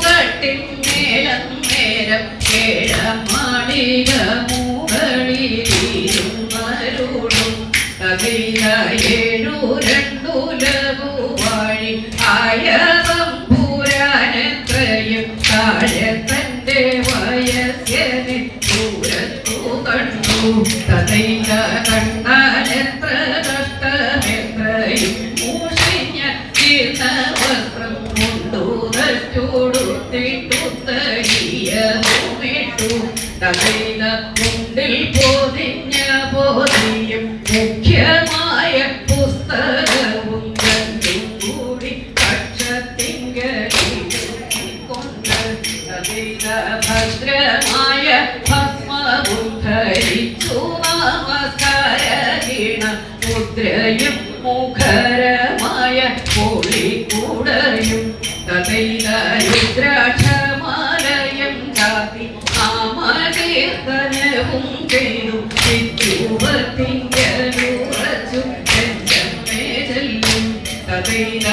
ചോരുകട്ടിന്മേലം നേരം കേഴമാളിക മുകളിലിരുന്നരുളും കഥയിലേഴു രണ്ടുലകു വഴി ആയവം പുരാനെത്രയും താഴെ തന്റെ വയസ്യനെ ദൂരത്തു കണ്ടു കഥയില കണ്ടാലെത്ര കഷ്ടമെത്രയും മൂഷിഞ്ഞ വസ്ത്രം കൊണ്ടു തച്ചുടുത്തിട്ടുത്തരിയതുമിട്ടു കഥയില മുണ്ടിൽ പൊതിഞ്ഞ പൊതിയും മുഖ്യമായ പുസ്തകവും രണ്ടും കൂടി പക്ഷത്തിങ്കൊണ്ട് കഥയില ഭദ്രമായ ഭസ്മവും ധരിച്ചു നമസ്കാരഗീണ മുദ്രയും മുഖരമായ പൊളിക്കൂടയും കഥയില രുദ്രാക്ഷമാലയം കാത്തി നാമകീർത്തനവും ചെയ്തു വിദ്യുവർത്തിങ്കലുറച്ചു ചെല്ലും കഥയില